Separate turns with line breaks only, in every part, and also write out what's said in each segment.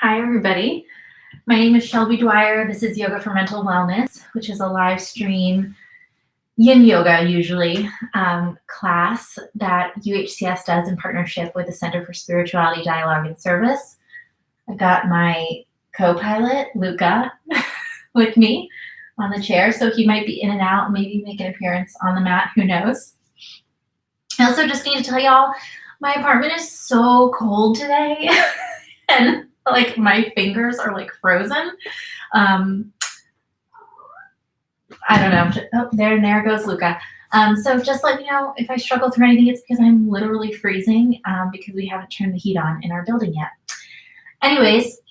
Hi, everybody. My name is Shelby Dwyer. This is Yoga for Mental Wellness, which is a live stream yin yoga, usually, class that UHCS does in partnership with the Center for Spirituality, Dialogue, and Service. I've got my co-pilot, Luca, with me on the chair, so he might be in and out, maybe make an appearance on the mat, who knows. I also just need to tell y'all, my apartment is so cold today, and like my fingers are like frozen. I don't know. Oh, there goes Luca. So just let me know if I struggle through anything. It's because I'm literally freezing because we haven't turned the heat on in our building yet. Anyways,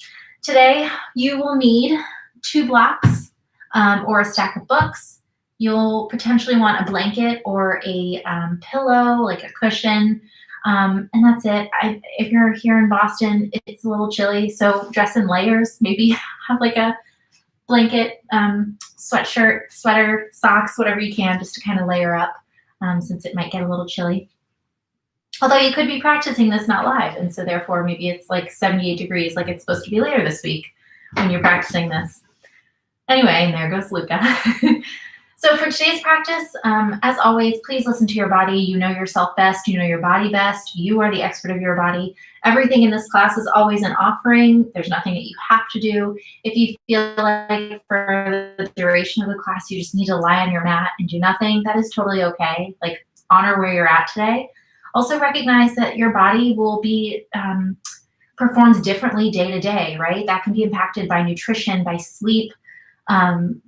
today you will need 2 blocks or a stack of books. You'll potentially want a blanket or a pillow, like a cushion. And that's it. If you're here in Boston, it's a little chilly, so dress in layers. Maybe have like a blanket, sweatshirt, sweater, socks, whatever you can, just to kind of layer up since it might get a little chilly. Although you could be practicing this not live, and so therefore maybe it's like 78 degrees like it's supposed to be later this week when you're practicing this. Anyway, and there goes Luca. So for today's practice, as always, please listen to your body. You know yourself best. You know your body best. You are the expert of your body. Everything in this class is always an offering. There's nothing that you have to do. If you feel like for the duration of the class, you just need to lie on your mat and do nothing, that is totally okay. Like, honor where you're at today. Also recognize that your body will be performs differently day to day, right? That can be impacted by nutrition, by sleep,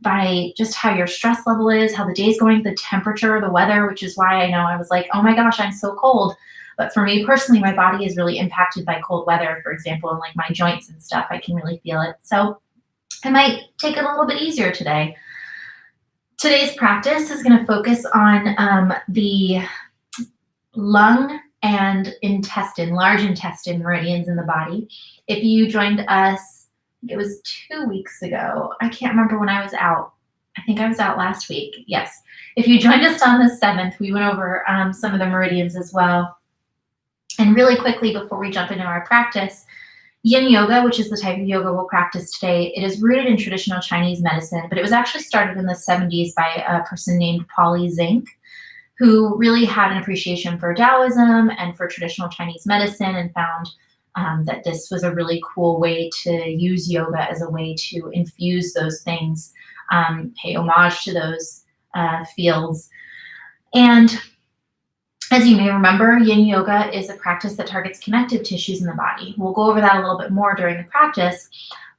by just how your stress level is, how the day's going, the temperature, the weather, which is why I know I was like, oh my gosh, I'm so cold. But for me personally, my body is really impacted by cold weather, for example, and like my joints and stuff, I can really feel it. So I might take it a little bit easier today. Today's practice is going to focus on the lung and intestine, large intestine meridians in the body. If you joined us, it was 2 weeks ago. I can't remember when I was out. I think I was out last week. Yes. If you joined us on the 7th, we went over some of the meridians as well. And really quickly, before we jump into our practice, yin yoga, which is the type of yoga we'll practice today, it is rooted in traditional Chinese medicine, but it was actually started in the 70s by a person named Polly Zink, who really had an appreciation for Taoism and for traditional Chinese medicine and found that this was a really cool way to use yoga as a way to infuse those things, pay homage to those fields. And as you may remember, yin yoga is a practice that targets connective tissues in the body. We'll go over that a little bit more during the practice,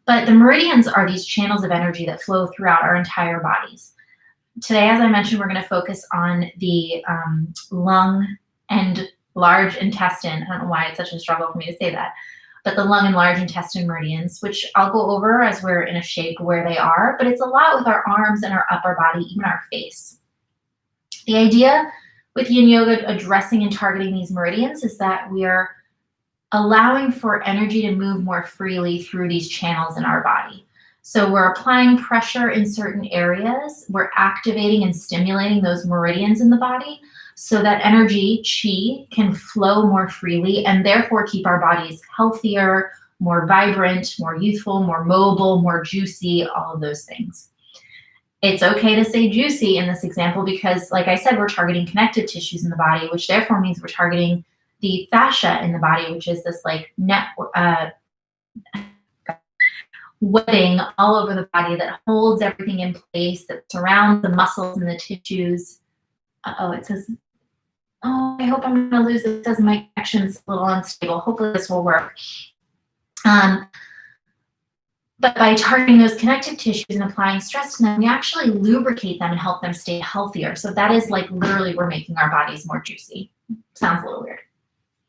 but the meridians are these channels of energy that flow throughout our entire bodies. Today, as I mentioned, we're going to focus on the lung and large intestine. I don't know why it's such a struggle for me to say that, but the lung and large intestine meridians, which I'll go over as we're in a shape where they are, but it's a lot with our arms and our upper body, even our face. The idea with yin yoga addressing and targeting these meridians is that we are allowing for energy to move more freely through these channels in our body. So we're applying pressure in certain areas. We're activating and stimulating those meridians in the body so that energy, qi, can flow more freely and therefore keep our bodies healthier, more vibrant, more youthful, more mobile, more juicy, all of those things. It's okay to say juicy in this example because, like I said, we're targeting connective tissues in the body, which therefore means we're targeting the fascia in the body, which is this like webbing all over the body that holds everything in place, that surrounds the muscles and the tissues. Uh-oh, it says, oh, I hope I'm going to lose it. It says my connection's a little unstable. Hopefully this will work. But by targeting those connective tissues and applying stress to them, we actually lubricate them and help them stay healthier. So that is like literally we're making our bodies more juicy. Sounds a little weird.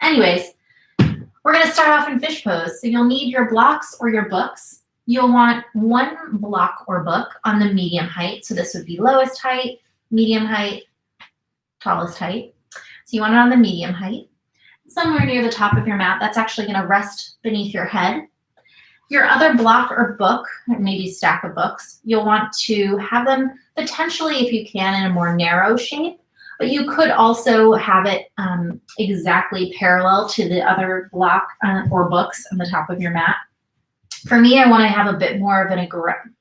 Anyways, we're going to start off in fish pose. So you'll need your blocks or your books. You'll want 1 block or book on the medium height. So this would be lowest height, medium height, tallest height. So you want it on the medium height. Somewhere near the top of your mat, that's actually going to rest beneath your head. Your other block or book, or maybe stack of books, you'll want to have them potentially, if you can, in a more narrow shape, but you could also have it exactly parallel to the other block or books on the top of your mat. For me, I want to have a bit more of an aggressive,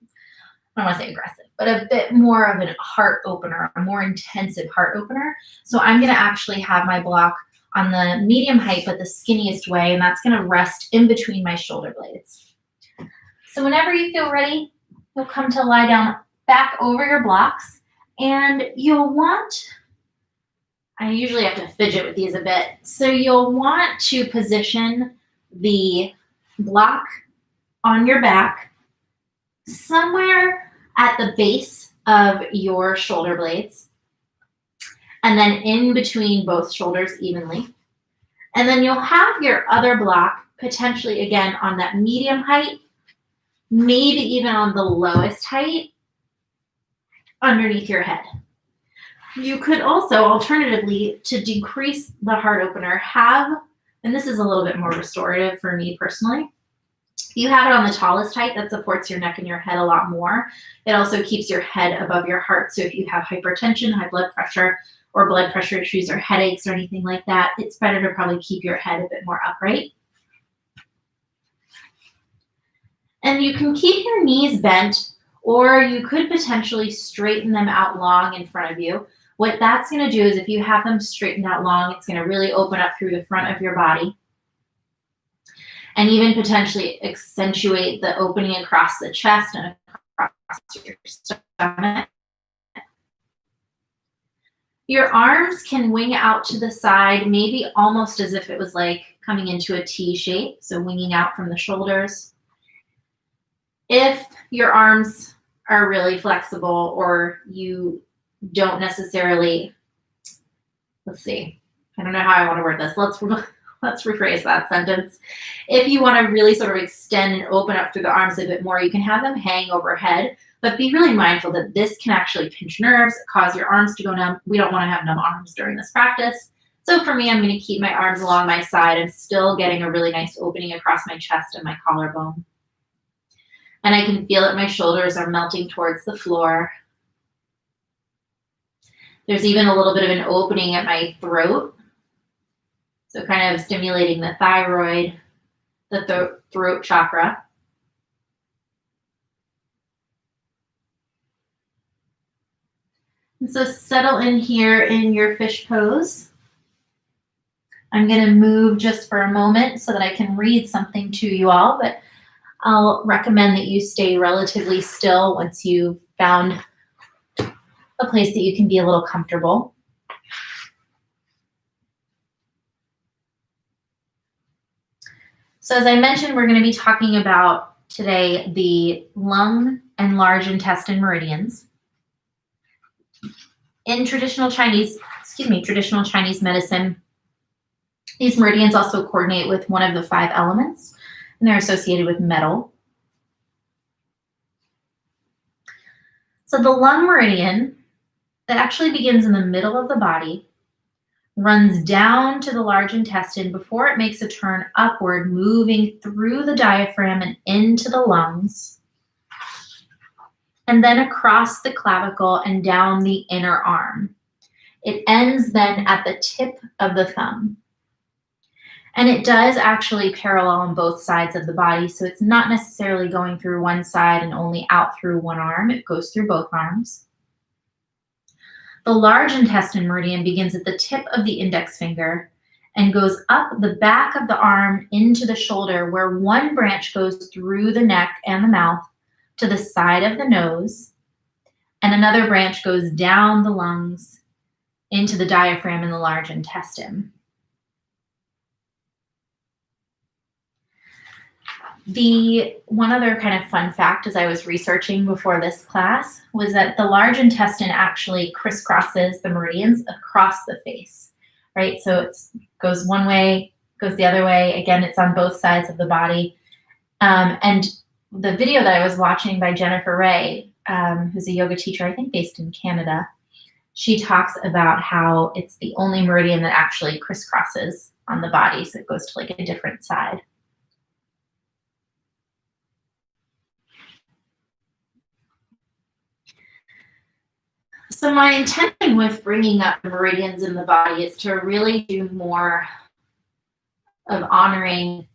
I don't want to say aggressive, but a bit more of a heart opener, a more intensive heart opener. So I'm going to actually have my block on the medium height, but the skinniest way, and that's going to rest in between my shoulder blades. So whenever you feel ready, you'll come to lie down back over your blocks, and you'll want, I usually have to fidget with these a bit, so you'll want to position the block on your back somewhere at the base of your shoulder blades, and then in between both shoulders evenly. And then you'll have your other block potentially again on that medium height, maybe even on the lowest height underneath your head. You could also, alternatively, to decrease the heart opener, have, and this is a little bit more restorative for me personally, you have it on the tallest height. That supports your neck and your head a lot more. It also keeps your head above your heart. So if you have hypertension, high blood pressure, or blood pressure issues or headaches or anything like that, it's better to probably keep your head a bit more upright. And you can keep your knees bent, or you could potentially straighten them out long in front of you. What that's going to do is if you have them straightened out long, it's going to really open up through the front of your body and even potentially accentuate the opening across the chest and across your stomach. Your arms can wing out to the side, maybe almost as if it was like coming into a T shape, so winging out from the shoulders. If your arms are really flexible or you don't necessarily, let's see, I don't know how I want to word this. Let's rephrase that sentence. If you want to really sort of extend and open up through the arms a bit more, you can have them hang overhead, but be really mindful that this can actually pinch nerves, cause your arms to go numb. We don't want to have numb arms during this practice. So for me, I'm going to keep my arms along my side. I'm still getting a really nice opening across my chest and my collarbone. And I can feel that my shoulders are melting towards the floor. There's even a little bit of an opening at my throat. So kind of stimulating the thyroid, the throat chakra. And so settle in here in your fish pose. I'm going to move just for a moment so that I can read something to you all, but I'll recommend that you stay relatively still once you've found a place that you can be a little comfortable. So as I mentioned, we're going to be talking about today the lung and large intestine meridians. In traditional Chinese medicine, these meridians also coordinate with one of the 5 elements, and they're associated with metal. So the lung meridian, that actually begins in the middle of the body, runs down to the large intestine before it makes a turn upward, moving through the diaphragm and into the lungs, and then across the clavicle and down the inner arm. It ends then at the tip of the thumb. And it does actually parallel on both sides of the body, so it's not necessarily going through one side and only out through one arm. It goes through both arms. The large intestine meridian begins at the tip of the index finger and goes up the back of the arm into the shoulder, where one branch goes through the neck and the mouth to the side of the nose, and another branch goes down the lungs into the diaphragm and the large intestine. The one other kind of fun fact as I was researching before this class was that the large intestine actually crisscrosses the meridians across the face, right? So it goes one way, goes the other way. Again, it's on both sides of the body. And the video that I was watching by Jennifer Ray, who's a yoga teacher, I think based in Canada, she talks about how it's the only meridian that actually crisscrosses on the body. So it goes to like a different side. So my intention with bringing up meridians in the body is to really do more of honoring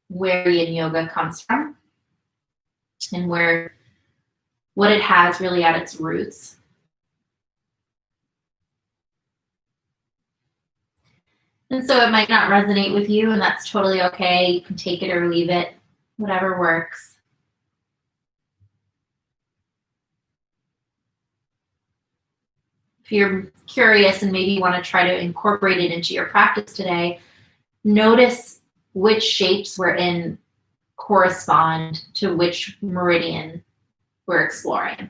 where yin yoga comes from. and what it has really at its roots. And so it might not resonate with you, and that's totally okay. You can take it or leave it, whatever works. If you're curious and maybe you want to try to incorporate it into your practice today, notice which shapes we're in correspond to which meridian we're exploring.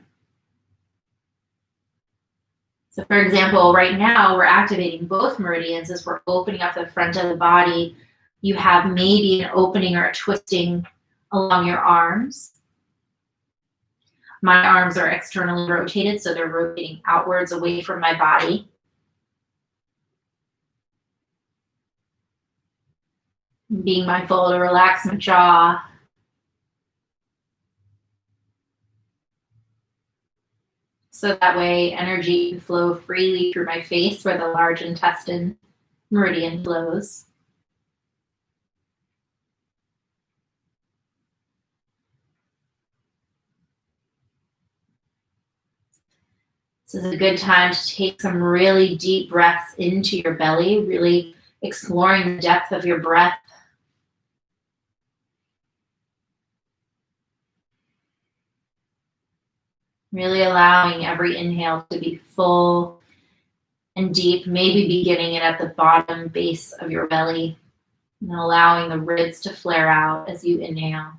So for example, right now we're activating both meridians as we're opening up the front of the body. You have maybe an opening or a twisting along your arms. My arms are externally rotated, so they're rotating outwards away from my body. Being mindful to relax my jaw. So that way energy can flow freely through my face where the large intestine meridian flows. This is a good time to take some really deep breaths into your belly, really exploring the depth of your breath. Really allowing every inhale to be full and deep, maybe beginning it at the bottom base of your belly, and allowing the ribs to flare out as you inhale.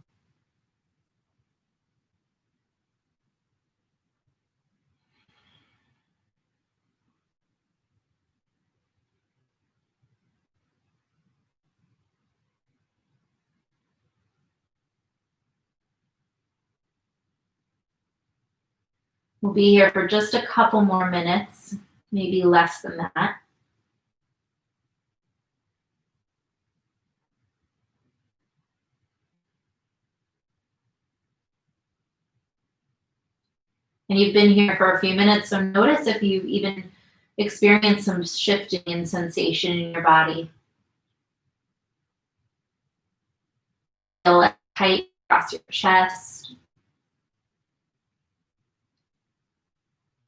We'll be here for just a couple more minutes, maybe less than that. And you've been here for a few minutes, so notice if you even experience some shifting in sensation in your body. Feel it tight across your chest.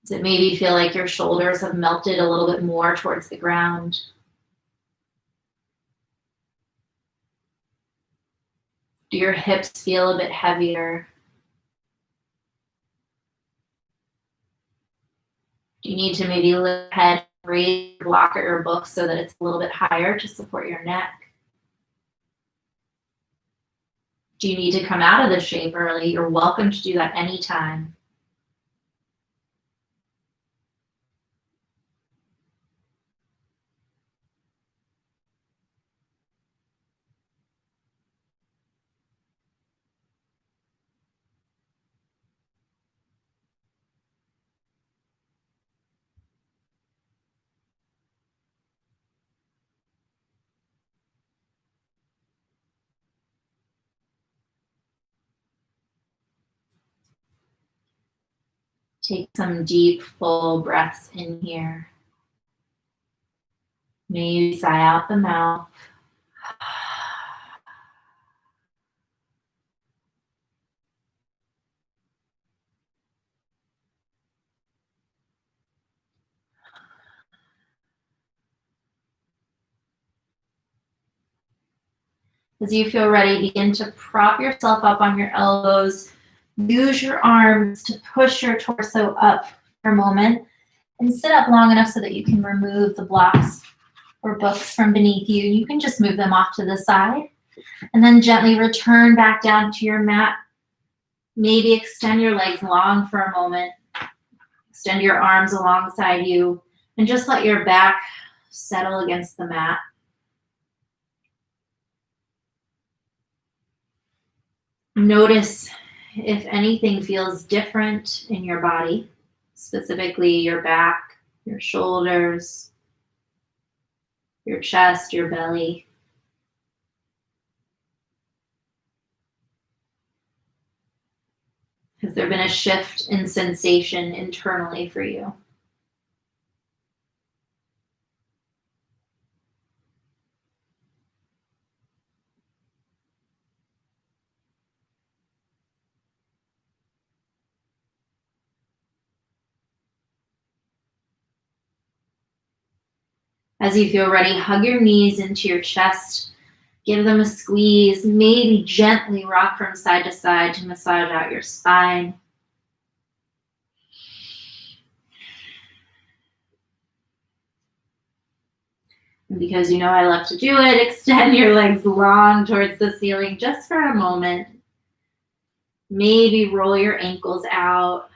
Does it maybe feel like your shoulders have melted a little bit more towards the ground? Do your hips feel a bit heavier? Do you need to maybe lift your head, raise your block or your book so that it's a little bit higher to support your neck? Do you need to come out of this shape early? You're welcome to do that anytime. Take some deep, full breaths in here. Maybe sigh out the mouth. As you feel ready, begin to prop yourself up on your elbows. Use your arms to push your torso up for a moment and sit up long enough so that you can remove the blocks or books from beneath you. You can just move them off to the side and then gently return back down to your mat. Maybe extend your legs long for a moment. Extend your arms alongside you and just let your back settle against the mat. Notice if anything feels different in your body, specifically your back, your shoulders, your chest, your belly. Has there been a shift in sensation internally for you? As you feel ready, hug your knees into your chest. Give them a squeeze. Maybe gently rock from side to side to massage out your spine. And because you know I love to do it, extend your legs long towards the ceiling just for a moment. Maybe roll your ankles out.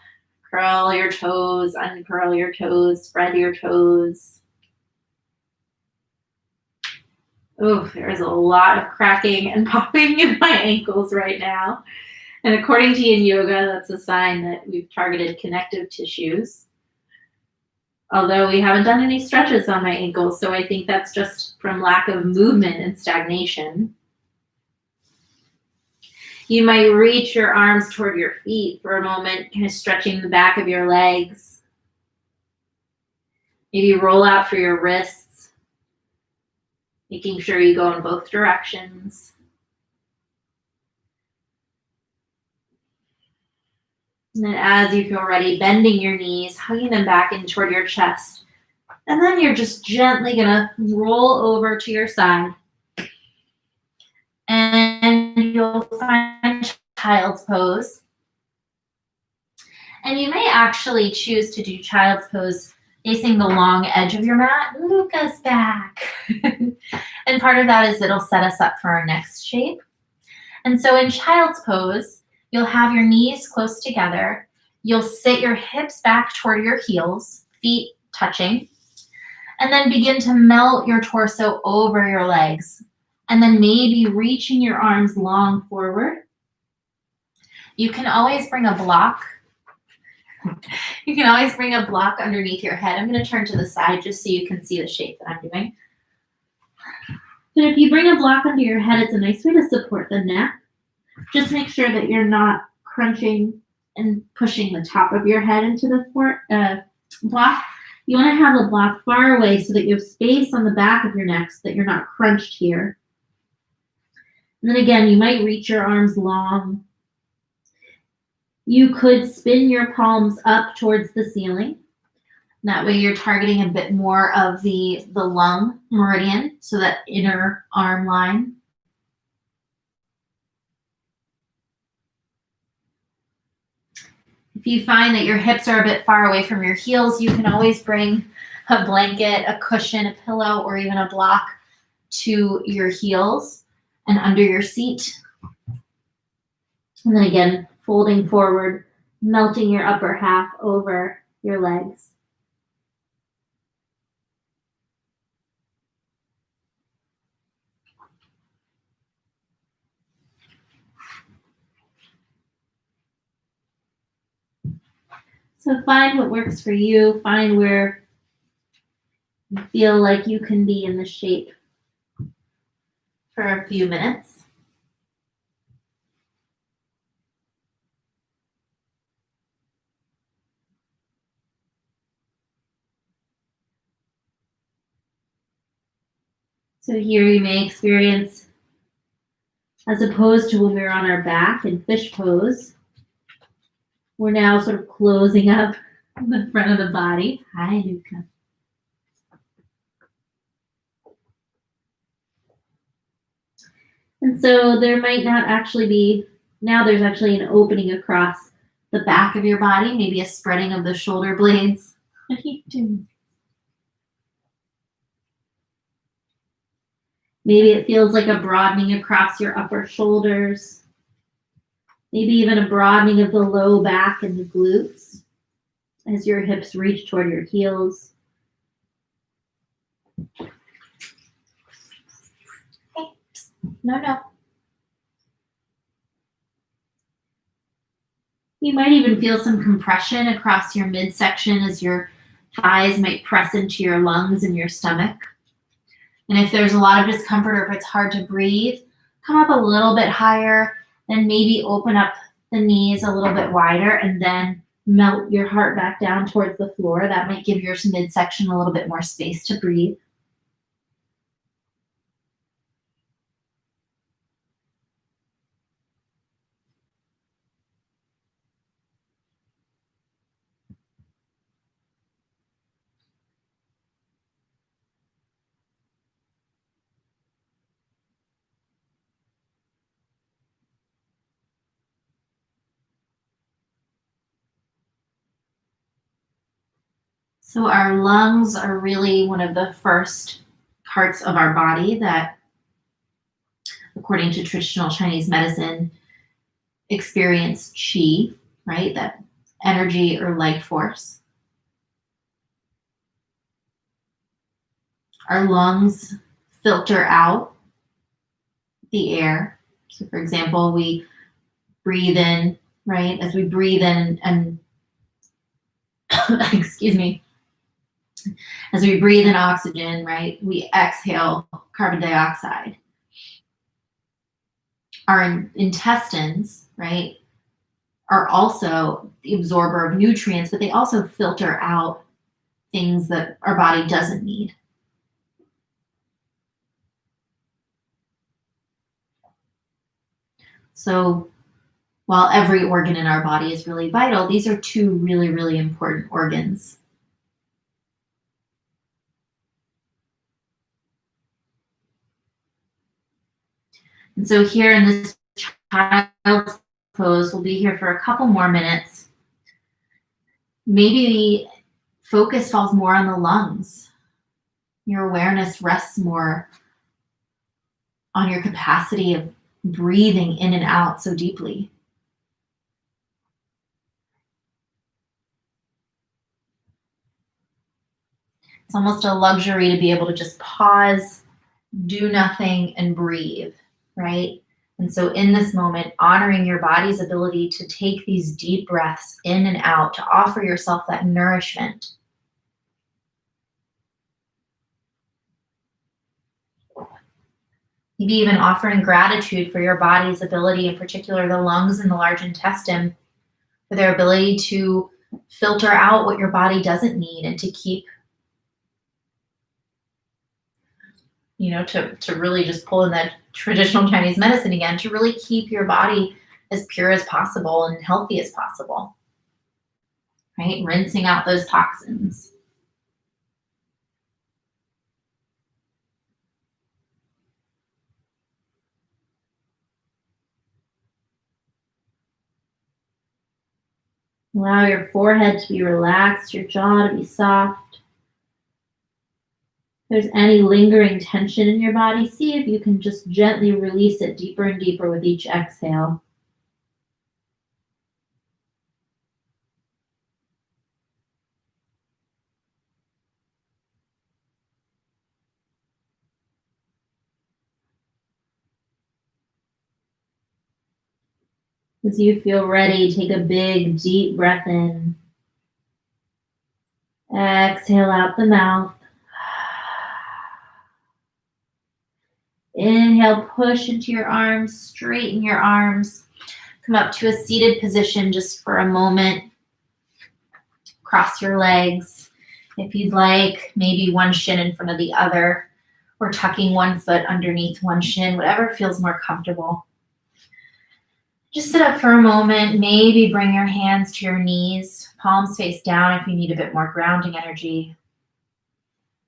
Curl your toes, uncurl your toes, spread your toes. Oh, there's a lot of cracking and popping in my ankles right now. And according to Yin Yoga, that's a sign that we've targeted connective tissues. Although we haven't done any stretches on my ankles, so I think that's just from lack of movement and stagnation. You might reach your arms toward your feet for a moment, kind of stretching the back of your legs. Maybe roll out for your wrists, making sure you go in both directions. And then as you feel ready, bending your knees, hugging them back in toward your chest. And then you're just gently gonna roll over to your side. And you'll find child's pose. And you may actually choose to do child's pose facing the long edge of your mat. Luca's back. And part of that is it'll set us up for our next shape. And so in child's pose, you'll have your knees close together. You'll sit your hips back toward your heels, feet touching, and then begin to melt your torso over your legs. And then maybe reaching your arms long forward. You can always bring a block. You can always bring a block underneath your head. I'm going to turn to the side just so you can see the shape that I'm doing. But if you bring a block under your head, it's a nice way to support the neck. Just make sure that you're not crunching and pushing the top of your head into the block. You want to have the block far away so that you have space on the back of your neck so that you're not crunched here. And then again, you might reach your arms long. You could spin your palms up towards the ceiling. That way you're targeting a bit more of the lung meridian, so that inner arm line. If you find that your hips are a bit far away from your heels, you can always bring a blanket, a cushion, a pillow, or even a block to your heels and under your seat. And then again, folding forward, melting your upper half over your legs. So find what works for you. Find where you feel like you can be in the shape for a few minutes. So here you may experience, as opposed to when we were on our back in fish pose, we're now sort of closing up the front of the body. Hi, Luca. And so there might not actually be, now there's actually an opening across the back of your body, maybe a spreading of the shoulder blades. What are you doing? Maybe it feels like a broadening across your upper shoulders. Maybe even a broadening of the low back and the glutes as your hips reach toward your heels. Hey, no. You might even feel some compression across your midsection as your thighs might press into your lungs and your stomach. And if there's a lot of discomfort or if it's hard to breathe, come up a little bit higher, then maybe open up the knees a little bit wider and then melt your heart back down towards the floor. That might give your midsection a little bit more space to breathe. So our lungs are really one of the first parts of our body that, according to traditional Chinese medicine, experience qi, right? That energy or life force. Our lungs filter out the air. So, for example, we breathe in, right? As we breathe in and excuse me, as we breathe in oxygen, right, we exhale carbon dioxide. Our intestines, right, are also the absorber of nutrients, but they also filter out things that our body doesn't need. So while every organ in our body is really vital, these are two really, really important organs. And so here in this child's pose, we'll be here for a couple more minutes. Maybe the focus falls more on the lungs. Your awareness rests more on your capacity of breathing in and out so deeply. It's almost a luxury to be able to just pause, do nothing, and breathe, right? And so in this moment, honoring your body's ability to take these deep breaths in and out, to offer yourself that nourishment. Maybe even offering gratitude for your body's ability, in particular the lungs and the large intestine, for their ability to filter out what your body doesn't need and to keep, to really just pull in that traditional Chinese medicine again, to really keep your body as pure as possible and healthy as possible, right? Rinsing out those toxins. Allow your forehead to be relaxed, your jaw to be soft. If there's any lingering tension in your body, see if you can just gently release it deeper and deeper with each exhale. As you feel ready, take a big, deep breath in. Exhale out the mouth. Inhale, push into your arms, straighten your arms. Come up to a seated position just for a moment. Cross your legs. If you'd like, maybe one shin in front of the other, or tucking one foot underneath one shin, whatever feels more comfortable. Just sit up for a moment. Maybe bring your hands to your knees, palms face down if you need a bit more grounding energy.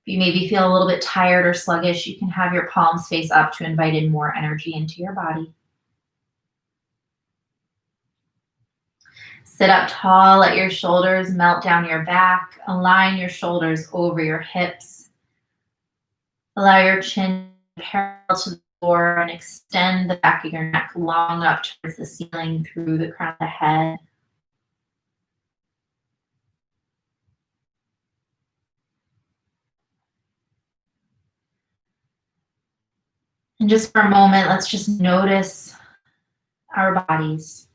If you maybe feel a little bit tired or sluggish, you can have your palms face up to invite in more energy into your body. Sit up tall, let your shoulders melt down your back. Align your shoulders over your hips. Allow your chin parallel to the floor and extend the back of your neck long up towards the ceiling through the crown of the head. And just for a moment, let's just notice our bodies.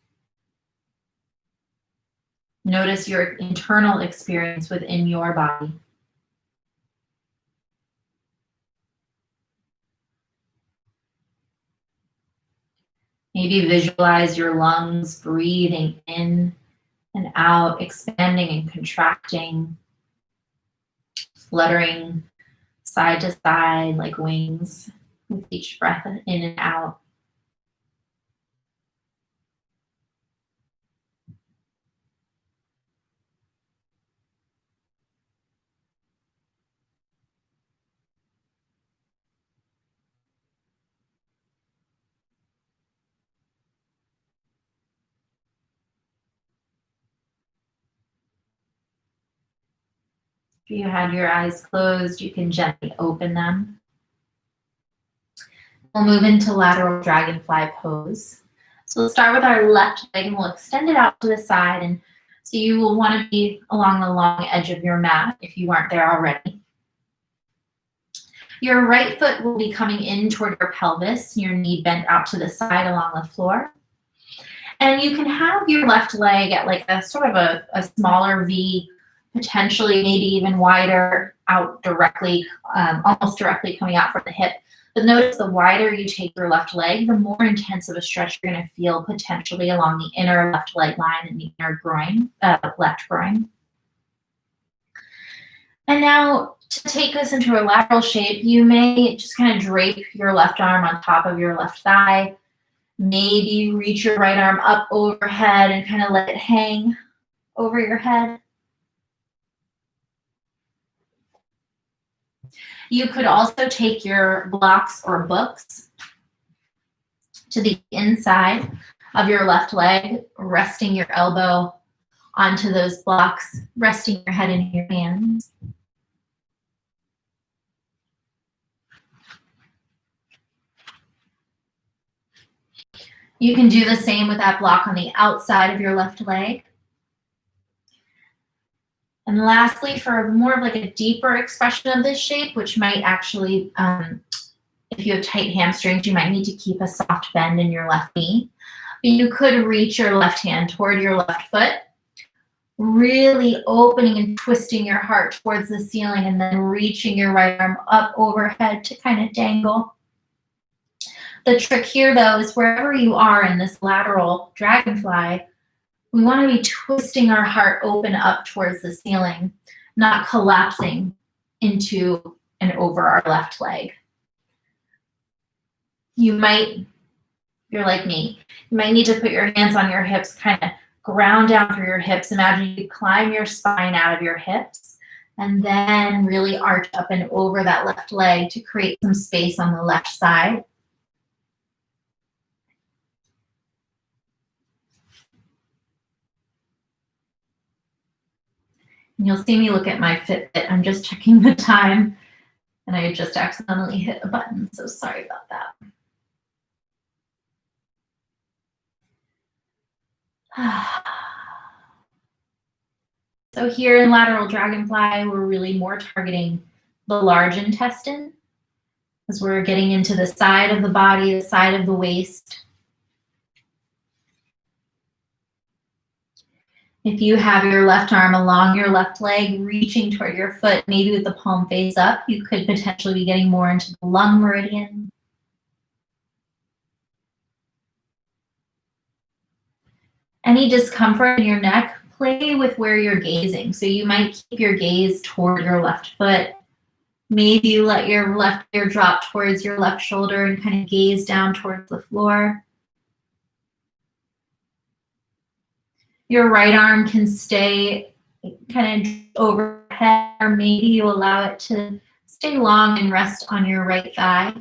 Notice your internal experience within your body. Maybe visualize your lungs breathing in and out, expanding and contracting, fluttering side to side like wings with each breath in and out. If you had your eyes closed, you can gently open them. We'll move into lateral dragonfly pose. So we'll start with our left leg and we'll extend it out to the side. And so you will want to be along the long edge of your mat if you aren't there already. Your right foot will be coming in toward your pelvis, your knee bent out to the side along the floor. And you can have your left leg at like a sort of a smaller V, potentially maybe even wider out directly, almost directly coming out from the hip. But notice the wider you take your left leg, the more intense of a stretch you're going to feel potentially along the inner left leg line and the inner groin, left groin. And now to take us into a lateral shape, you may just kind of drape your left arm on top of your left thigh. Maybe reach your right arm up overhead and kind of let it hang over your head. You could also take your blocks or books to the inside of your left leg, resting your elbow onto those blocks, resting your head in your hands. You can do the same with that block on the outside of your left leg. And lastly, for more of like a deeper expression of this shape, which might actually, if you have tight hamstrings, you might need to keep a soft bend in your left knee. But you could reach your left hand toward your left foot, really opening and twisting your heart towards the ceiling and then reaching your right arm up overhead to kind of dangle. The trick here, though, is wherever you are in this lateral dragonfly, we want to be twisting our heart open up towards the ceiling, not collapsing into and over our left leg. You might, if you're like me, you might need to put your hands on your hips, kind of ground down through your hips. Imagine you climb your spine out of your hips and then really arch up and over that left leg to create some space on the left side. And you'll see me look at my Fitbit. I'm just checking the time, and I just accidentally hit a button, so sorry about that. So here in lateral dragonfly, we're really more targeting the large intestine as we're getting into the side of the body, the side of the waist. If you have your left arm along your left leg, reaching toward your foot, maybe with the palm face up, you could potentially be getting more into the lung meridian. Any discomfort in your neck, play with where you're gazing. So you might keep your gaze toward your left foot. Maybe you let your left ear drop towards your left shoulder and kind of gaze down towards the floor. Your right arm can stay kind of overhead, or maybe you allow it to stay long and rest on your right thigh.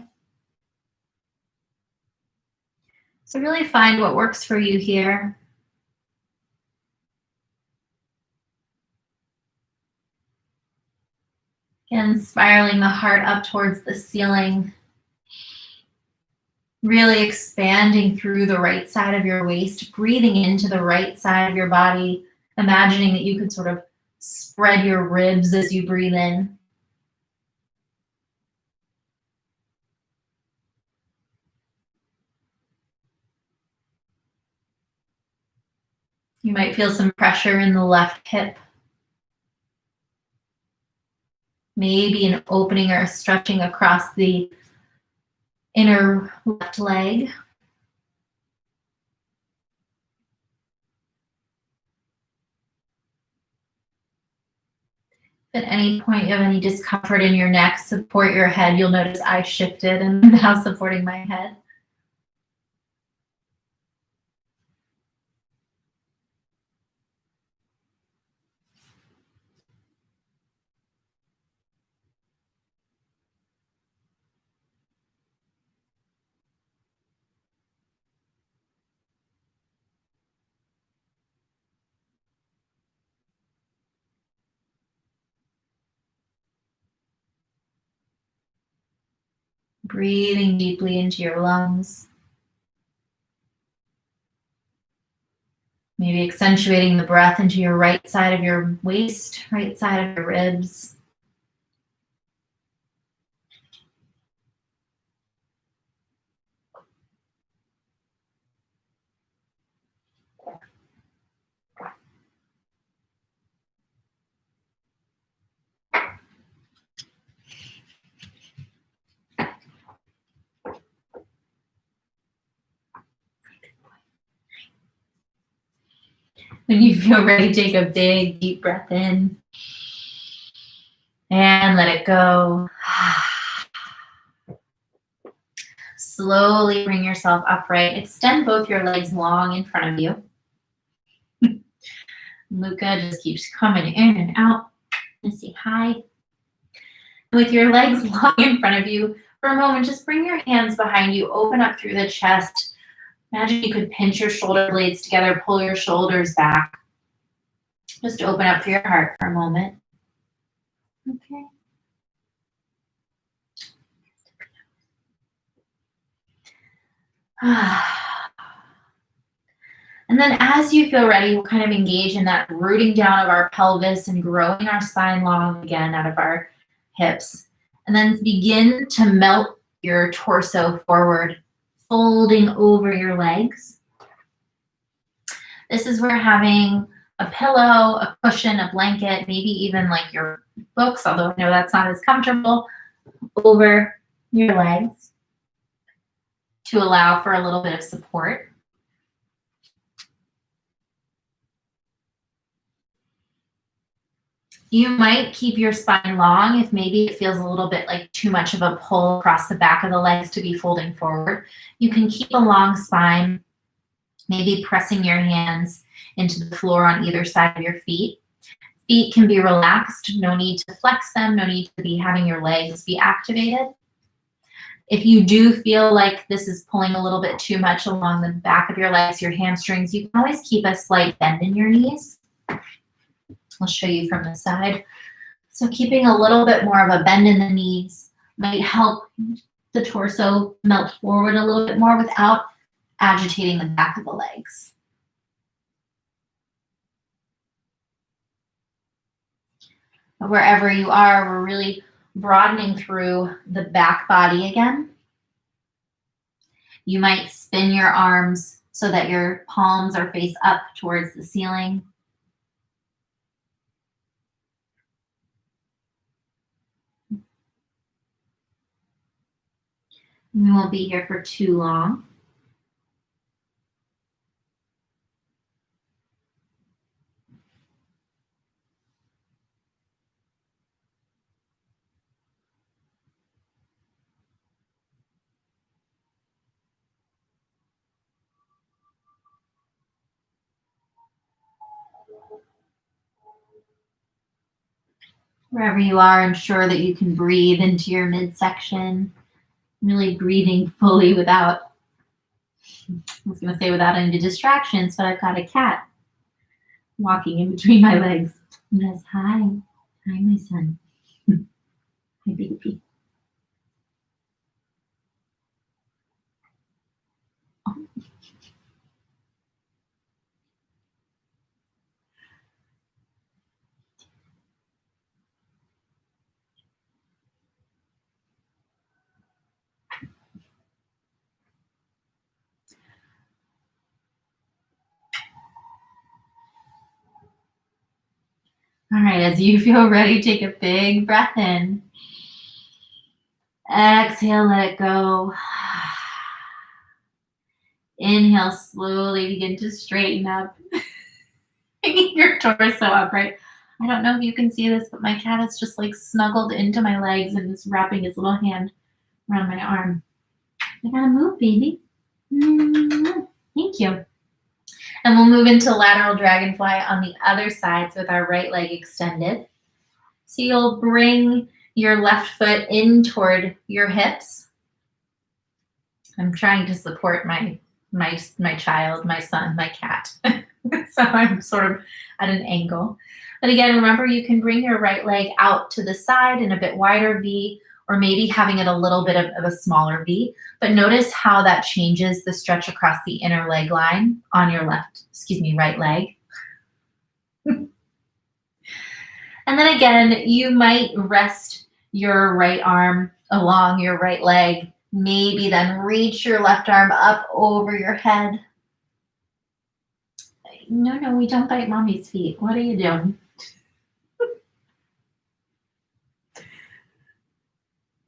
So really find what works for you here. Again, spiraling the heart up towards the ceiling. Really expanding through the right side of your waist, breathing into the right side of your body, imagining that you could sort of spread your ribs as you breathe in. You might feel some pressure in the left hip. Maybe an opening or a stretching across the inner left leg. If at any point you have any discomfort in your neck, support your head. You'll notice I shifted and I'm now supporting my head. Breathing deeply into your lungs. Maybe accentuating the breath into your right side of your waist, right side of your ribs. When you feel ready, take a big, deep breath in and let it go. Slowly bring yourself upright. Extend both your legs long in front of you. Luca just keeps coming in and out. And say hi. With your legs long in front of you, for a moment, just bring your hands behind you. Open up through the chest. Imagine you could pinch your shoulder blades together, pull your shoulders back. Just open up for your heart for a moment. Okay. And then as you feel ready, we'll kind of engage in that rooting down of our pelvis and growing our spine long again out of our hips. And then begin to melt your torso forward, folding over your legs. This is where having a pillow, a cushion, a blanket, maybe even like your books, although I know that's not as comfortable, over your legs to allow for a little bit of support. You might keep your spine long if maybe it feels a little bit like too much of a pull across the back of the legs to be folding forward. You can keep a long spine, maybe pressing your hands into the floor on either side of your feet. Feet can be relaxed, no need to flex them, no need to be having your legs be activated. If you do feel like this is pulling a little bit too much along the back of your legs, your hamstrings, you can always keep a slight bend in your knees. I'll show you from the side. So keeping a little bit more of a bend in the knees might help the torso melt forward a little bit more without agitating the back of the legs. Wherever you are, we're really broadening through the back body again. You might spin your arms so that your palms are face up towards the ceiling. We won't be here for too long. Wherever you are, ensure that you can breathe into your midsection, really breathing fully without, I was going to say without any distractions, but I've got a cat walking in between my legs. He says, hi. Hi, my son. Hi, baby. All right, as you feel ready, take a big breath in. Exhale, let it go. Inhale, slowly begin to straighten up. Bringing your torso upright. I don't know if you can see this, but my cat is just like snuggled into my legs and is wrapping his little hand around my arm. I gotta move, baby. Thank you. And we'll move into lateral dragonfly on the other sides with our right leg extended. So you'll bring your left foot in toward your hips. I'm trying to support my child, my son, my cat. So I'm sort of at an angle. But again, remember you can bring your right leg out to the side in a bit wider V, or maybe having it a little bit of a smaller V. But notice how that changes the stretch across the inner leg line on your right leg. And then again, you might rest your right arm along your right leg. Maybe then reach your left arm up over your head. No, we don't bite mommy's feet. What are you doing?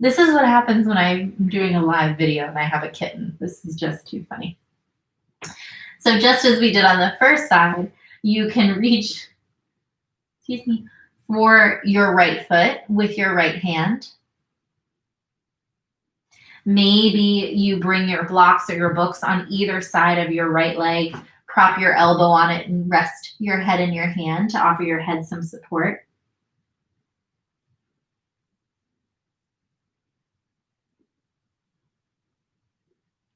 This is what happens when I'm doing a live video and I have a kitten. This is just too funny. So just as we did on the first side, you can reach, for your right foot with your right hand. Maybe you bring your blocks or your books on either side of your right leg, prop your elbow on it and rest your head in your hand to offer your head some support.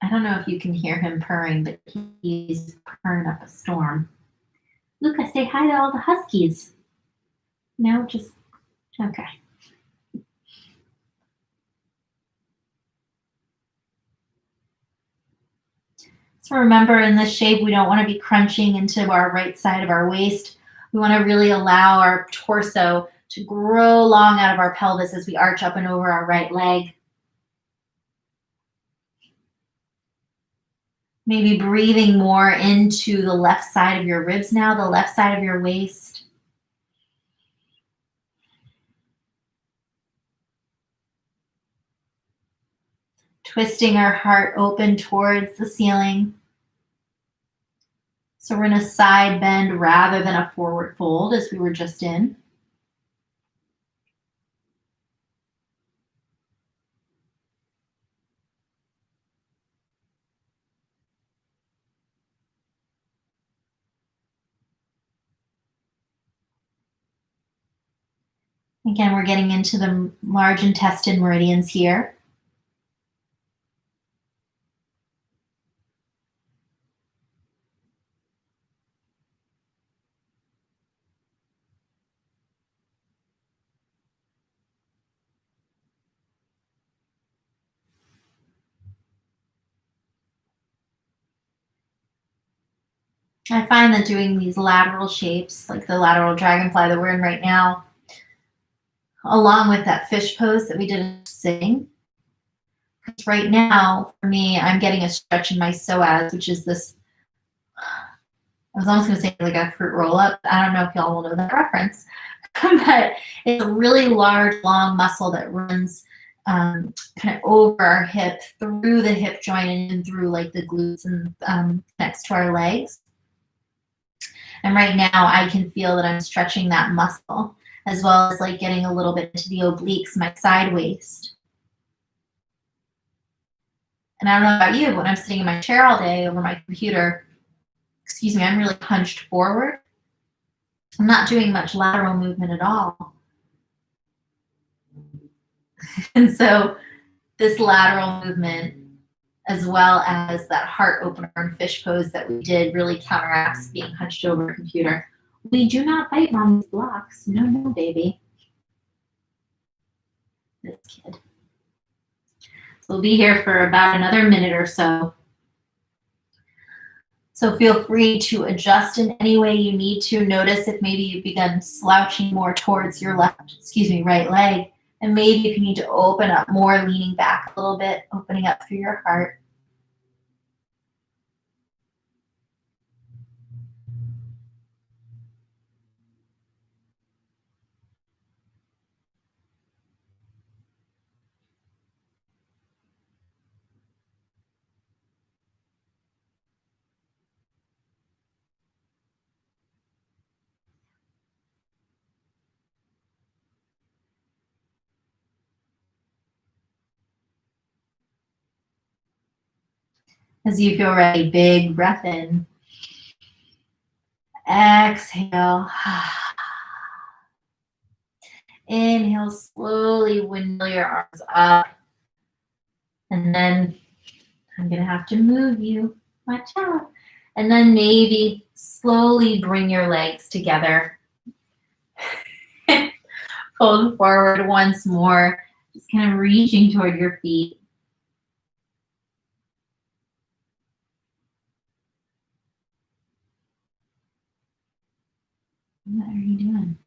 I don't know if you can hear him purring, but he's purring up a storm. Luca, say hi to all the huskies. No, just, okay. So remember, in this shape, we don't want to be crunching into our right side of our waist. We want to really allow our torso to grow long out of our pelvis as we arch up and over our right leg. Maybe breathing more into the left side of your ribs now, the left side of your waist. Twisting our heart open towards the ceiling. So we're in a side bend rather than a forward fold as we were just in. Again, we're getting into the large intestine meridians here. I find that doing these lateral shapes, like the lateral dragonfly that we're in right now, along with that fish pose that we did in sitting, because right now, for me, I'm getting a stretch in my psoas, which is this, I was almost going to say like a fruit roll-up. I don't know if y'all will know that reference, but it's a really large, long muscle that runs kind of over our hip, through the hip joint and through like the glutes and next to our legs. And right now I can feel that I'm stretching that muscle, as well as like getting a little bit into the obliques, my side waist. And I don't know about you, but when I'm sitting in my chair all day over my computer, I'm really hunched forward. I'm not doing much lateral movement at all. And so this lateral movement, as well as that heart opener and fish pose that we did, really counteracts being hunched over a computer. We do not bite mommy's blocks. No, baby. This kid. So we'll be here for about another minute or so. So feel free to adjust in any way you need to. Notice if maybe you've begun slouching more towards your right leg. And maybe if you need to open up more, leaning back a little bit, opening up through your heart. As you feel ready, big breath in. Exhale. Inhale, slowly windmill your arms up. And then I'm going to have to move you. Watch out. And then maybe slowly bring your legs together. Fold forward once more. Just kind of reaching toward your feet. What are you doing?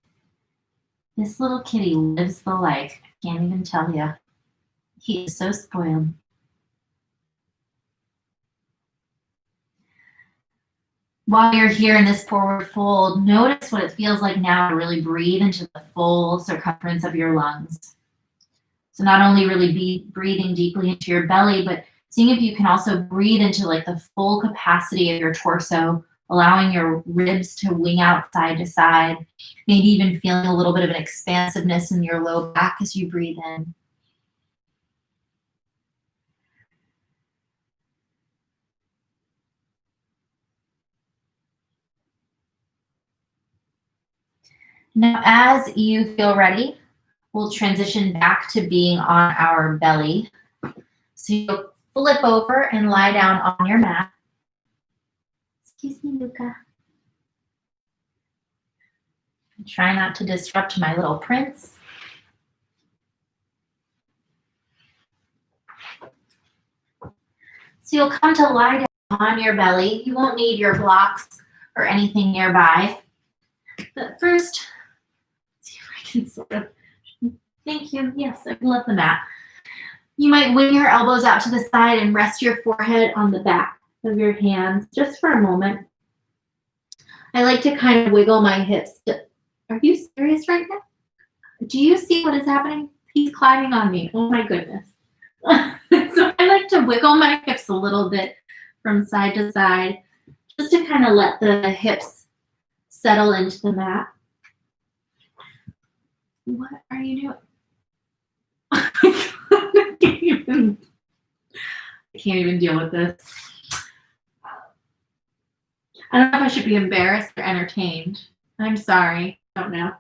This little kitty lives the life. I can't even tell you. He is so spoiled. While you're here in this forward fold, notice what it feels like now to really breathe into the full circumference of your lungs. So not only really be breathing deeply into your belly, but seeing if you can also breathe into like the full capacity of your torso, allowing your ribs to wing out side to side, maybe even feeling a little bit of an expansiveness in your low back as you breathe in. Now, as you feel ready, we'll transition back to being on our belly. So you'll flip over and lie down on your mat. Excuse me, Luca. Try not to disrupt my little prince. So you'll come to lie down on your belly. You won't need your blocks or anything nearby. But first, let's see if I can sort of, thank you. Yes, I love the mat. You might wing your elbows out to the side and rest your forehead on the back of your hands just for a moment. I like to kind of wiggle my hips. Are you serious right now? Do you see what is happening? He's climbing on me. Oh my goodness. So I like to wiggle my hips a little bit from side to side, just to kind of let the hips settle into the mat. What are you doing? I can't even deal with this. I don't know if I should be embarrassed or entertained. I'm sorry. I don't know.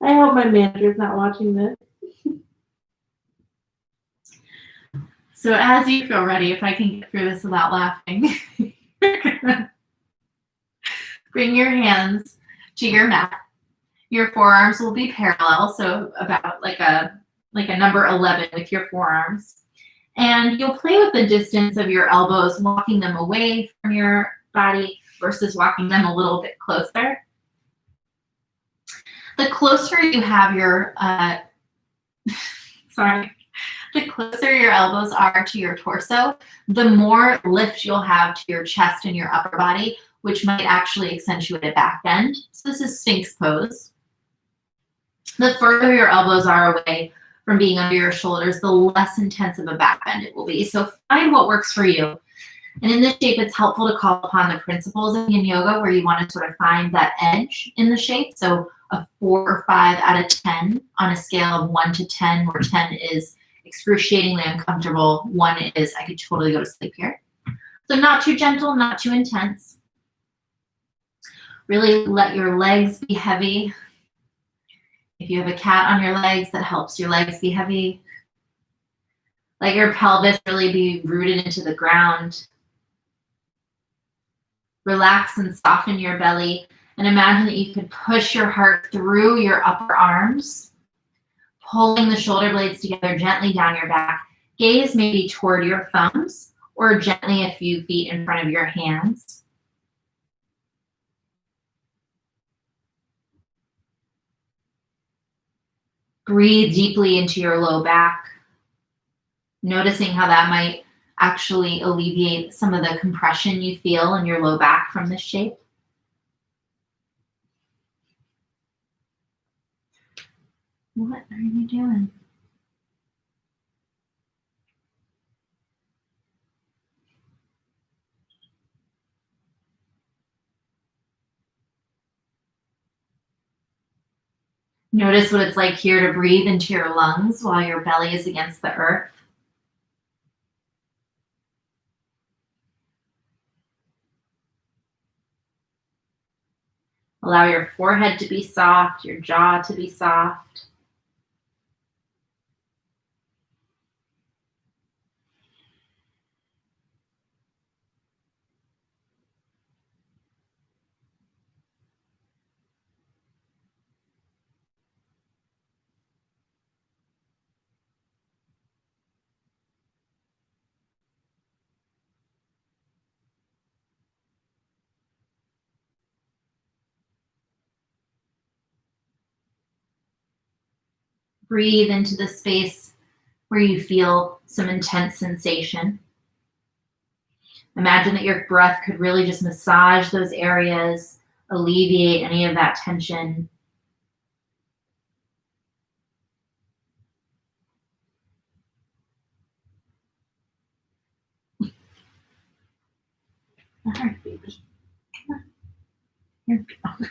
I hope my manager's not watching this. So as you feel ready, if I can get through this without laughing, bring your hands to your mat. Your forearms will be parallel, so about like a number 11 with your forearms. And you'll play with the distance of your elbows, walking them away from your body versus walking them a little bit closer. The closer you have your, the closer your elbows are to your torso, the more lift you'll have to your chest and your upper body, which might actually accentuate a back bend. So this is Sphinx pose. The further your elbows are away from being under your shoulders, the less intense of a back bend it will be. So find what works for you. And in this shape, it's helpful to call upon the principles in yoga where you want to sort of find that edge in the shape. So a 4 or 5 out of 10 on a scale of 1 to 10, where 10 is excruciatingly uncomfortable. 1 is I could totally go to sleep here. So not too gentle, not too intense. Really let your legs be heavy. If you have a cat on your legs, that helps your legs be heavy. Let your pelvis really be rooted into the ground. Relax and soften your belly, and imagine that you could push your heart through your upper arms, pulling the shoulder blades together gently down your back. Gaze maybe toward your thumbs or gently a few feet in front of your hands. Breathe deeply into your low back, noticing how that might actually alleviate some of the compression you feel in your low back from this shape. What are you doing? Notice what it's like here to breathe into your lungs while your belly is against the earth. Allow your forehead to be soft, your jaw to be soft. Breathe into the space where you feel some intense sensation. Imagine that your breath could really just massage those areas, alleviate any of that tension. All right, baby. Come on. Here we go.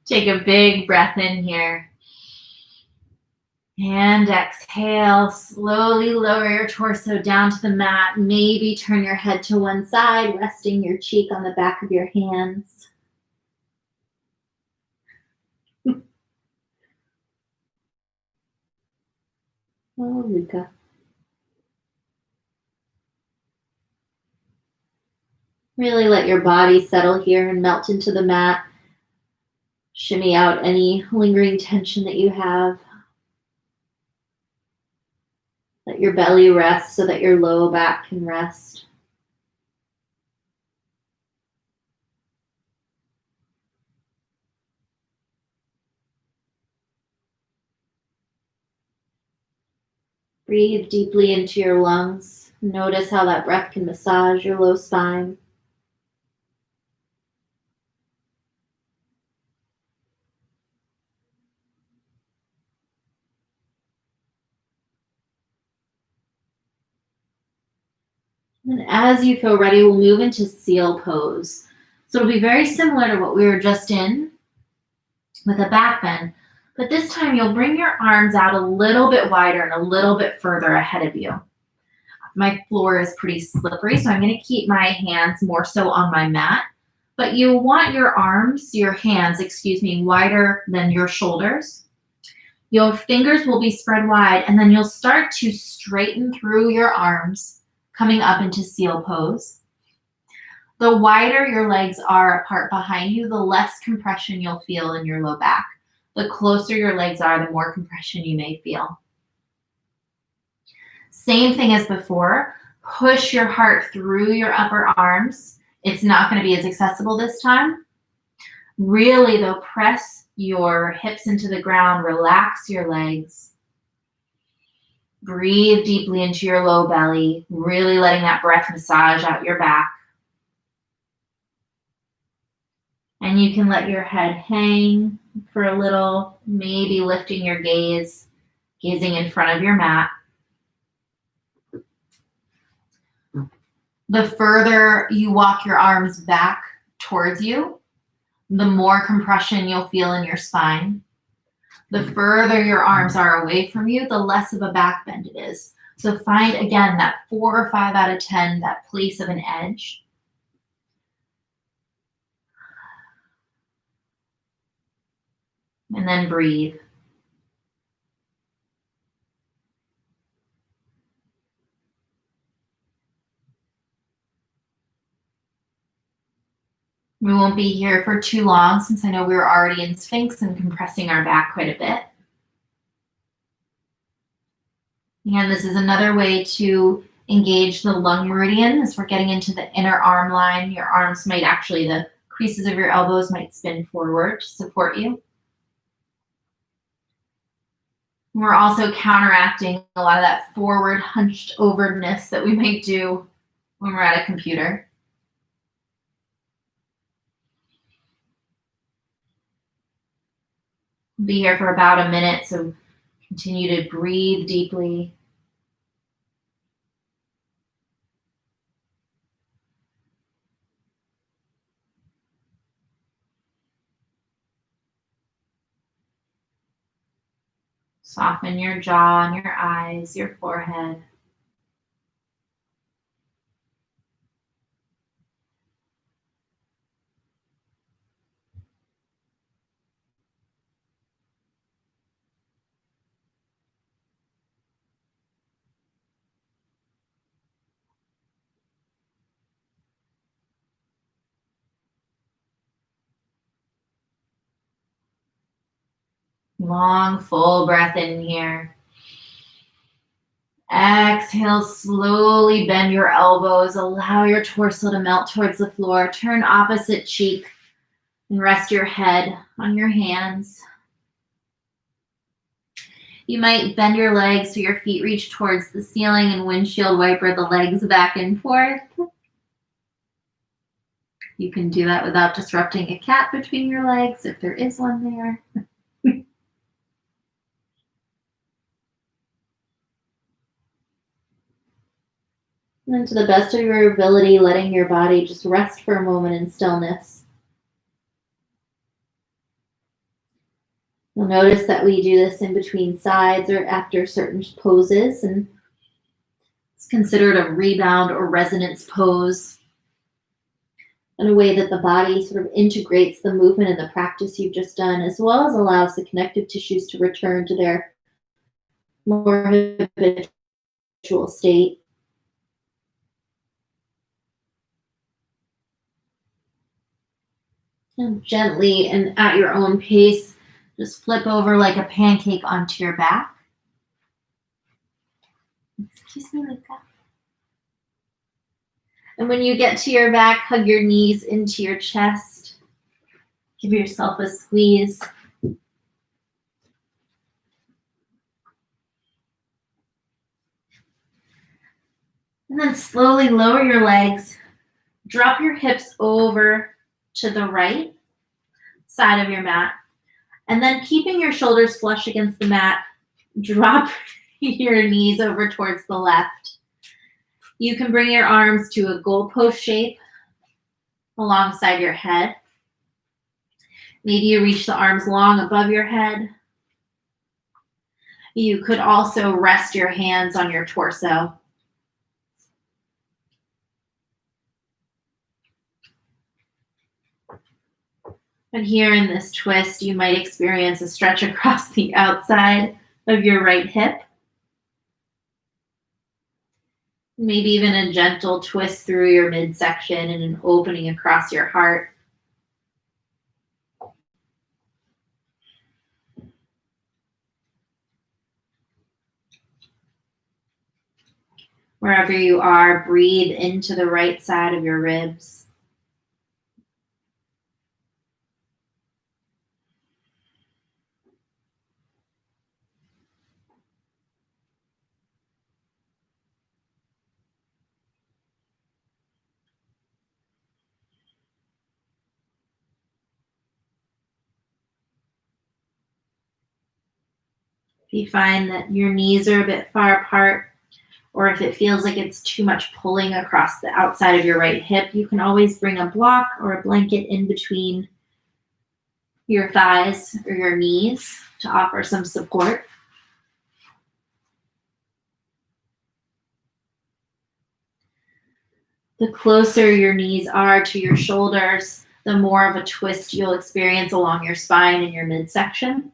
Take a big breath in here. And exhale, slowly lower your torso down to the mat. Maybe turn your head to one side, resting your cheek on the back of your hands. Oh, Luca. Really let your body settle here and melt into the mat. Shimmy out any lingering tension that you have. Let your belly rest so that your low back can rest. Breathe deeply into your lungs. Notice how that breath can massage your low spine. And as you feel ready, we'll move into seal pose. So it'll be very similar to what we were just in with a back bend, but this time you'll bring your arms out a little bit wider and a little bit further ahead of you. My floor is pretty slippery, so I'm going to keep my hands more so on my mat, but you want your hands, wider than your shoulders. Your fingers will be spread wide, and then you'll start to straighten through your arms, coming up into seal pose. The wider your legs are apart behind you, the less compression you'll feel in your low back. The closer your legs are, the more compression you may feel. Same thing as before. Push your heart through your upper arms. It's not going to be as accessible this time. Really, though, press your hips into the ground. Relax your legs. Breathe deeply into your low belly, really letting that breath massage out your back. And you can let your head hang for a little, maybe lifting your gaze, gazing in front of your mat. The further you walk your arms back towards you, the more compression you'll feel in your spine. The further your arms are away from you, the less of a back bend it is. So find, again, that 4 or 5 out of 10, that place of an edge. And then breathe. We won't be here for too long since I know we were already in Sphinx and compressing our back quite a bit. And this is another way to engage the lung meridian as we're getting into the inner arm line. Your arms might actually, the creases of your elbows might spin forward to support you. And we're also counteracting a lot of that forward hunched overness that we might do when we're at a computer. Be here for about a minute, so continue to breathe deeply. Soften your jaw and your eyes, your forehead. Long, full breath in here. Exhale, slowly bend your elbows. Allow your torso to melt towards the floor. Turn opposite cheek. And rest your head on your hands. You might bend your legs so your feet reach towards the ceiling and windshield wiper the legs back and forth. You can do that without disrupting a cat between your legs if there is one there. And then to the best of your ability, letting your body just rest for a moment in stillness. You'll notice that we do this in between sides or after certain poses, and it's considered a rebound or resonance pose, in a way that the body sort of integrates the movement and the practice you've just done, as well as allows the connective tissues to return to their more habitual state. And gently and at your own pace, just flip over like a pancake onto your back. Excuse me, Luca. And when you get to your back, hug your knees into your chest. Give yourself a squeeze. And then slowly lower your legs. Drop your hips over to the right side of your mat. And then keeping your shoulders flush against the mat, drop your knees over towards the left. You can bring your arms to a goalpost shape alongside your head. Maybe you reach the arms long above your head. You could also rest your hands on your torso. And here in this twist, you might experience a stretch across the outside of your right hip. Maybe even a gentle twist through your midsection and an opening across your heart. Wherever you are, breathe into the right side of your ribs. If you find that your knees are a bit far apart, or if it feels like it's too much pulling across the outside of your right hip, you can always bring a block or a blanket in between your thighs or your knees to offer some support. The closer your knees are to your shoulders, the more of a twist you'll experience along your spine and your midsection.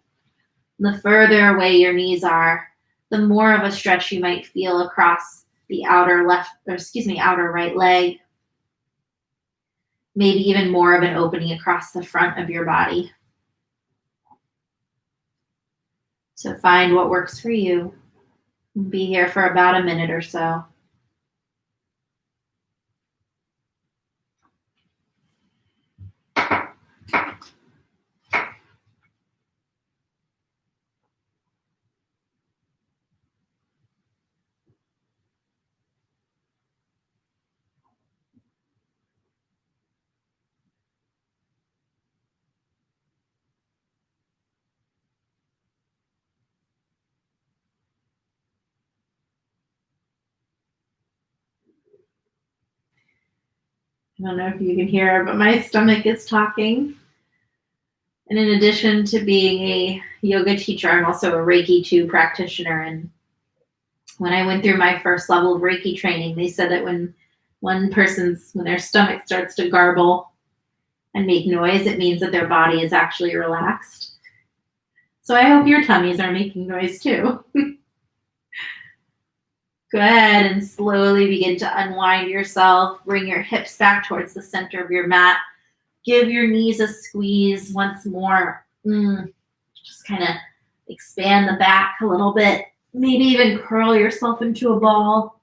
The further away your knees are, the more of a stretch you might feel across the outer right leg. Maybe even more of an opening across the front of your body. So find what works for you. Be here for about a minute or so. I don't know if you can hear, but my stomach is talking. And in addition to being a yoga teacher, I'm also a Reiki 2 practitioner. And when I went through my first level of Reiki training, they said that when their stomach starts to garble and make noise, it means that their body is actually relaxed. So I hope your tummies are making noise too. Go ahead and slowly begin to unwind yourself. Bring your hips back towards the center of your mat. Give your knees a squeeze once more. Just kind of expand the back a little bit. Maybe even curl yourself into a ball.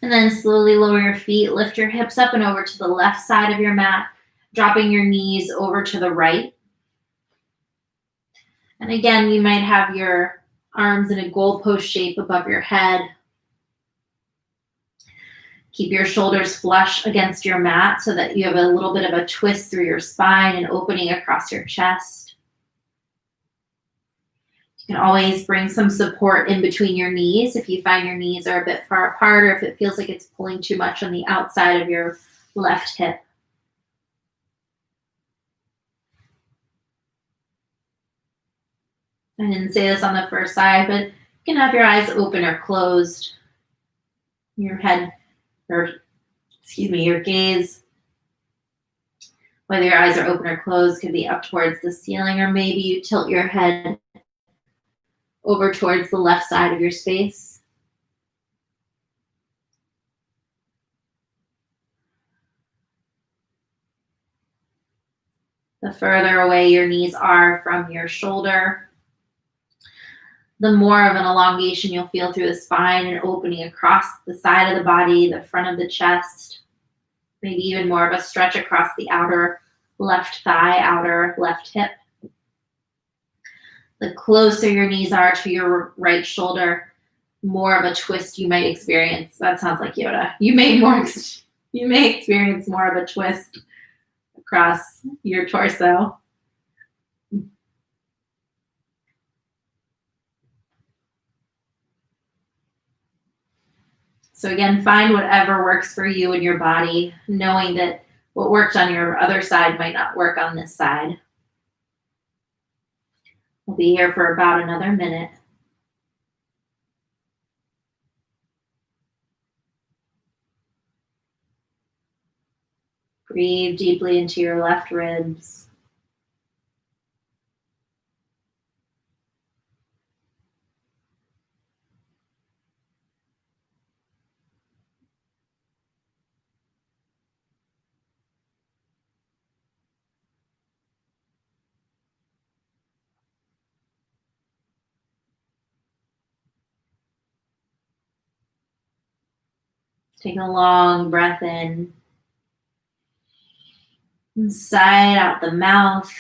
And then slowly lower your feet. Lift your hips up and over to the left side of your mat. dropping your knees over to the right. And again, you might have your arms in a goalpost shape above your head. Keep your shoulders flush against your mat so that you have a little bit of a twist through your spine and opening across your chest. You can always bring some support in between your knees if you find your knees are a bit far apart or if it feels like it's pulling too much on the outside of your left hip. I didn't say this on the first side, but you can have your eyes open or closed. Your head, or your gaze, whether your eyes are open or closed, could be up towards the ceiling, or maybe you tilt your head over towards the left side of your space. The further away your knees are from your shoulder, the more of an elongation you'll feel through the spine and opening across the side of the body, the front of the chest, maybe even more of a stretch across the outer left thigh, outer left hip. The closer your knees are to your right shoulder, more of a twist you might experience. That sounds like Yoda. You may experience more of a twist across your torso. So again, find whatever works for you and your body, knowing that what worked on your other side might not work on this side. We'll be here for about another minute. Breathe deeply into your left ribs. Take a long breath in. And sigh out the mouth.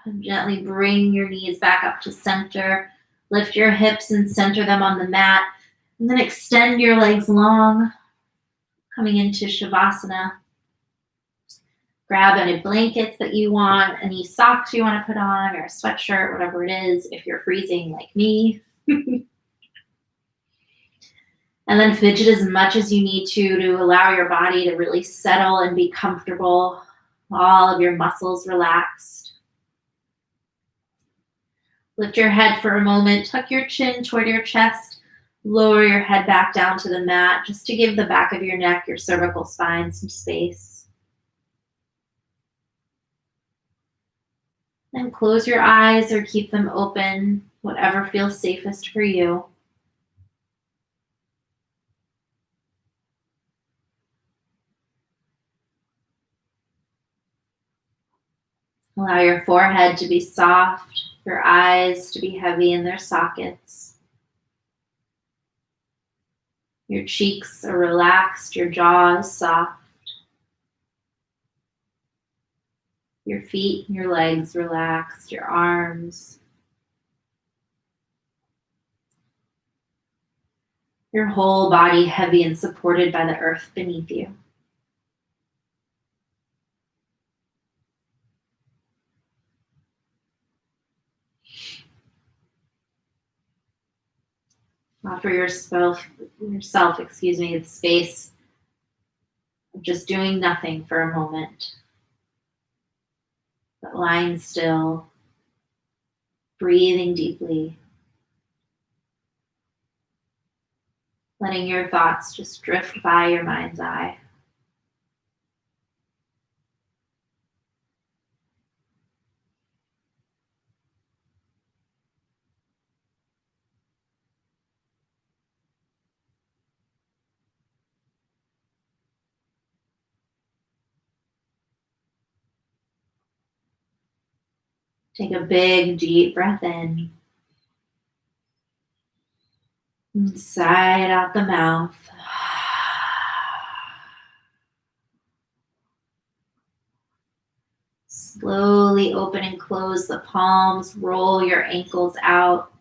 And gently bring your knees back up to center. Lift your hips and center them on the mat. And then extend your legs long, coming into Shavasana. Grab any blankets that you want, any socks you want to put on, or a sweatshirt, whatever it is, if you're freezing like me. And then fidget as much as you need to allow your body to really settle and be comfortable. All of your muscles relaxed. Lift your head for a moment. Tuck your chin toward your chest. Lower your head back down to the mat just to give the back of your neck, your cervical spine, some space. Then close your eyes or keep them open, whatever feels safest for you. Allow your forehead to be soft, your eyes to be heavy in their sockets. Your cheeks are relaxed, your jaw is soft. Your feet, your legs relaxed, your arms. Your whole body heavy and supported by the earth beneath you. Offer yourself, the space of just doing nothing for a moment. But lying still, breathing deeply, letting your thoughts just drift by your mind's eye. Take a big, deep breath in. And sigh it out the mouth. Slowly open and close the palms. Roll your ankles out.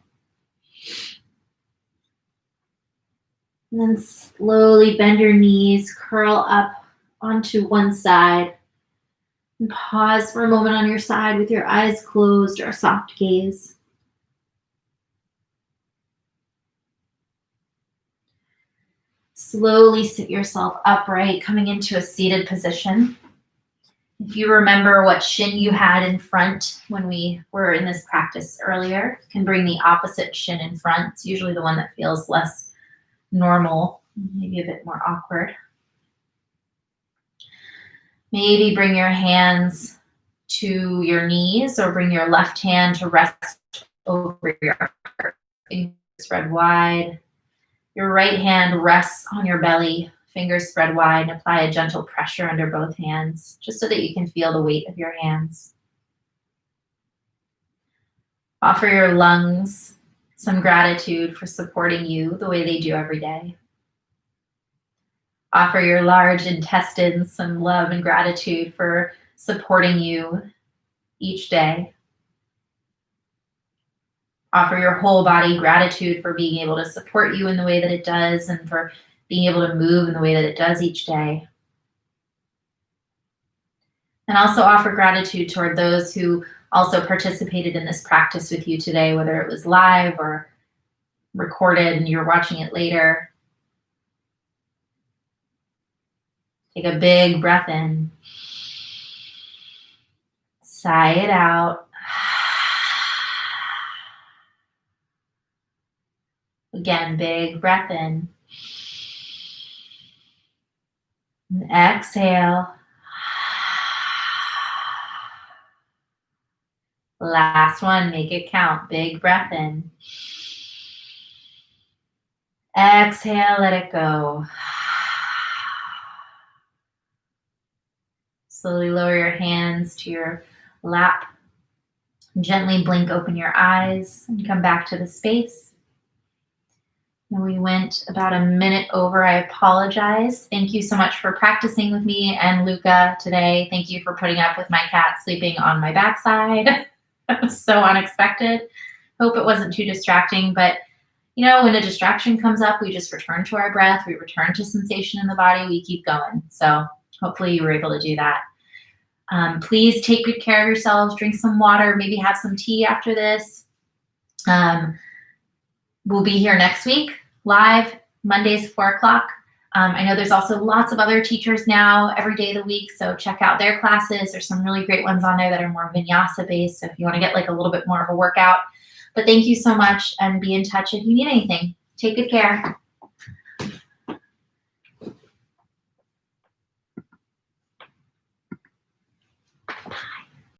And then slowly bend your knees, curl up onto one side. And pause for a moment on your side with your eyes closed or a soft gaze. Slowly sit yourself upright, coming into a seated position. If you remember what shin you had in front when we were in this practice earlier, you can bring the opposite shin in front. It's usually the one that feels less normal, maybe a bit more awkward. Maybe bring your hands to your knees or bring your left hand to rest over your heart. Fingers spread wide. Your right hand rests on your belly, fingers spread wide, and apply a gentle pressure under both hands, just so that you can feel the weight of your hands. Offer your lungs some gratitude for supporting you the way they do every day. Offer your large intestines some love and gratitude for supporting you each day. Offer your whole body gratitude for being able to support you in the way that it does and for being able to move in the way that it does each day. And also offer gratitude toward those who also participated in this practice with you today, whether it was live or recorded and you're watching it later. Take a big breath in. Sigh it out. Again, big breath in. And exhale. Last one, make it count. Big breath in. Exhale, let it go. Slowly lower your hands to your lap. Gently blink open your eyes and come back to the space. And we went about a minute over. I apologize. Thank you so much for practicing with me and Luca today. Thank you for putting up with my cat sleeping on my backside. That was so unexpected. Hope it wasn't too distracting, but you know, when a distraction comes up, we just return to our breath, we return to sensation in the body, we keep going. So hopefully you were able to do that. Please take good care of yourselves, drink some water, maybe have some tea after this. We'll be here next week, live, Mondays, 4 o'clock. I know there's also lots of other teachers now every day of the week, so check out their classes. There's some really great ones on there that are more vinyasa based, so if you want to get like a little bit more of a workout. But thank you so much, and be in touch if you need anything. Take good care.